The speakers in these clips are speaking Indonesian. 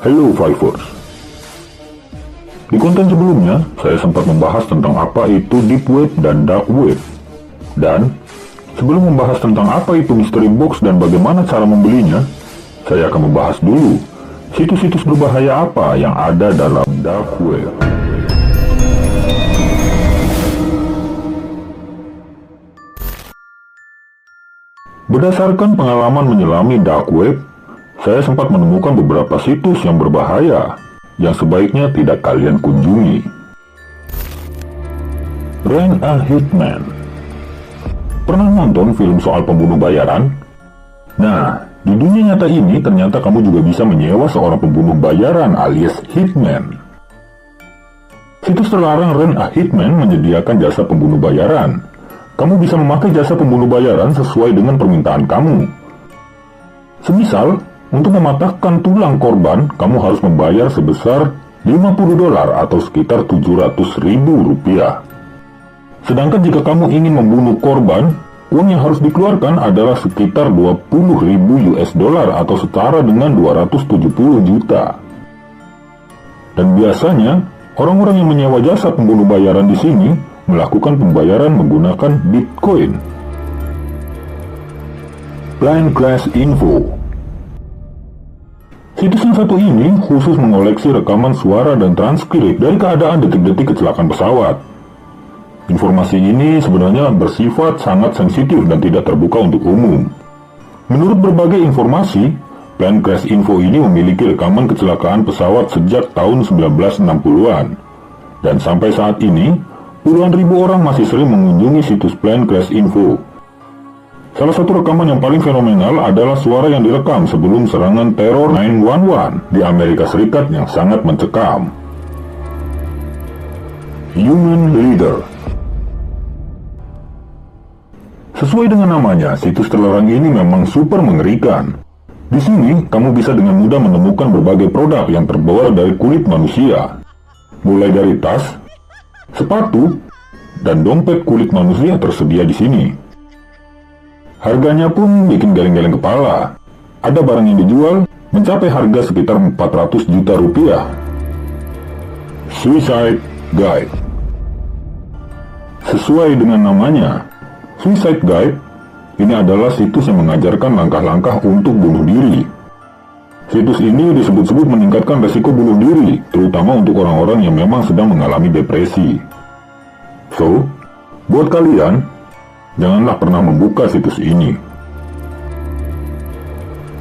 Hello Fivers. Di konten sebelumnya, saya sempat membahas tentang apa itu Deep Web dan Dark Web. Dan, sebelum membahas tentang apa itu Mystery Box dan bagaimana cara membelinya, saya akan membahas dulu situs-situs berbahaya apa yang ada dalam Dark Web. Berdasarkan pengalaman menyelami Dark Web, saya sempat menemukan beberapa situs yang berbahaya yang sebaiknya tidak kalian kunjungi. Rent a Hitman. Pernah nonton film soal pembunuh bayaran? Nah, di dunia nyata ini ternyata kamu juga bisa menyewa seorang pembunuh bayaran alias hitman. Situs terlarang Rent a Hitman menyediakan jasa pembunuh bayaran. Kamu bisa memakai jasa pembunuh bayaran sesuai dengan permintaan kamu. Semisal, untuk mematahkan tulang korban, kamu harus membayar sebesar $50 atau sekitar Rp700.000. Sedangkan jika kamu ingin membunuh korban, uang yang harus dikeluarkan adalah sekitar $20.000 atau setara dengan 270 juta. Dan biasanya, orang-orang yang menyewa jasa pembunuh bayaran di sini melakukan pembayaran menggunakan Bitcoin. Plane Crash Info. Situs yang satu ini khusus mengoleksi rekaman suara dan transkrip dari keadaan detik-detik kecelakaan pesawat. Informasi ini sebenarnya bersifat sangat sensitif dan tidak terbuka untuk umum. Menurut berbagai informasi, Plane Crash Info ini memiliki rekaman kecelakaan pesawat sejak tahun 1960-an. Dan sampai saat ini, puluhan ribu orang masih sering mengunjungi situs Plane Crash Info. Salah satu rekaman yang paling fenomenal adalah suara yang direkam sebelum serangan teror 9/11 di Amerika Serikat yang sangat mencekam. Human Leader. Sesuai dengan namanya, situs terlarang ini memang super mengerikan. Di sini, kamu bisa dengan mudah menemukan berbagai produk yang terbuat dari kulit manusia. Mulai dari tas, sepatu, dan dompet kulit manusia tersedia di sini. Harganya pun bikin geleng-geleng kepala. Ada barang yang dijual mencapai harga sekitar 400 juta rupiah. Suicide Guide. Sesuai dengan namanya, Suicide Guide ini adalah situs yang mengajarkan langkah-langkah untuk bunuh diri. Situs ini disebut-sebut meningkatkan resiko bunuh diri, terutama untuk orang-orang yang memang sedang mengalami depresi. So, buat kalian, janganlah pernah membuka situs ini.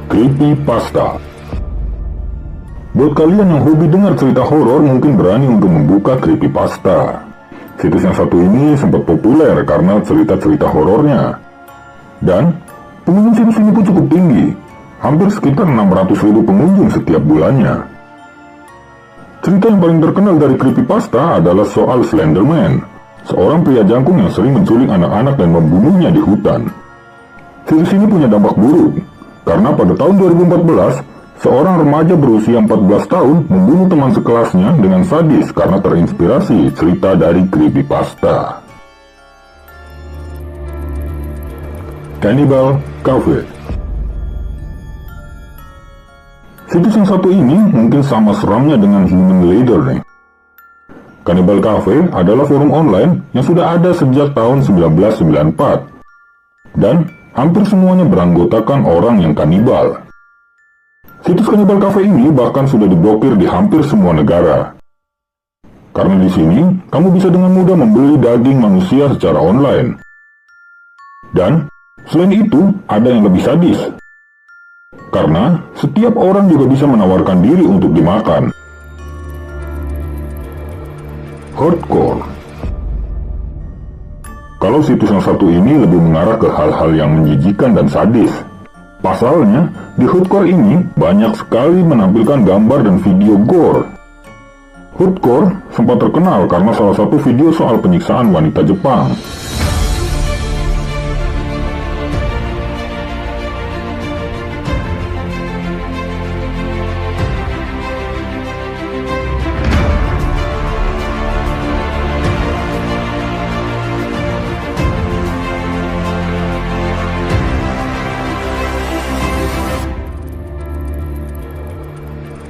Creepypasta. Buat kalian yang hobi dengar cerita horor mungkin berani untuk membuka creepypasta. Situs yang satu ini sempat populer karena cerita-cerita horornya. Dan pengunjung situs ini pun cukup tinggi, hampir sekitar 600.000 pengunjung setiap bulannya. Cerita yang paling terkenal dari creepypasta adalah soal Slenderman, seorang pria jangkung yang sering menculik anak-anak dan membunuhnya di hutan. Situs ini punya dampak buruk, karena pada tahun 2014, seorang remaja berusia 14 tahun membunuh teman sekelasnya dengan sadis karena terinspirasi cerita dari creepypasta. Cannibal Cafe. Situs yang satu ini mungkin sama seramnya dengan Human Leader nih. Cannibal Cafe adalah forum online yang sudah ada sejak tahun 1994. Dan hampir semuanya beranggotakan orang yang kanibal. Situs Cannibal Cafe ini bahkan sudah diblokir di hampir semua negara. Karena di sini, kamu bisa dengan mudah membeli daging manusia secara online. Dan, selain itu, ada yang lebih sadis. Karena, setiap orang juga bisa menawarkan diri untuk dimakan. Hardcore. Kalau situs yang satu ini lebih mengarah ke hal-hal yang menjijikan dan sadis. Pasalnya, di Hardcore ini banyak sekali menampilkan gambar dan video gore. Hardcore sempat terkenal karena salah satu video soal penyiksaan wanita Jepang.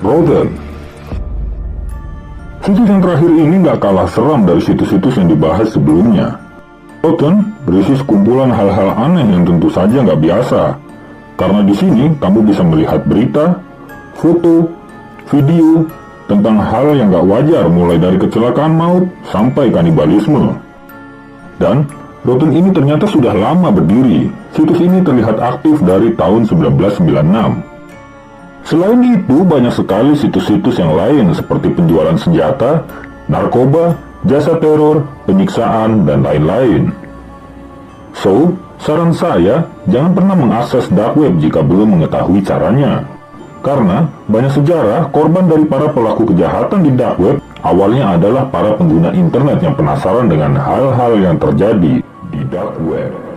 Rotten. Situs yang terakhir ini nggak kalah seram dari situs-situs yang dibahas sebelumnya. Rotten berisi sekumpulan hal-hal aneh yang tentu saja nggak biasa, karena di sini kamu bisa melihat berita, foto, video tentang hal yang nggak wajar, mulai dari kecelakaan maut sampai kanibalisme. Dan Rotten ini ternyata sudah lama berdiri. Situs ini terlihat aktif dari tahun 1996. Selain itu, banyak sekali situs-situs yang lain seperti penjualan senjata, narkoba, jasa teror, penyiksaan, dan lain-lain. So, saran saya, jangan pernah mengakses dark web jika belum mengetahui caranya. Karena banyak sejarah korban dari para pelaku kejahatan di dark web awalnya adalah para pengguna internet yang penasaran dengan hal-hal yang terjadi di dark web.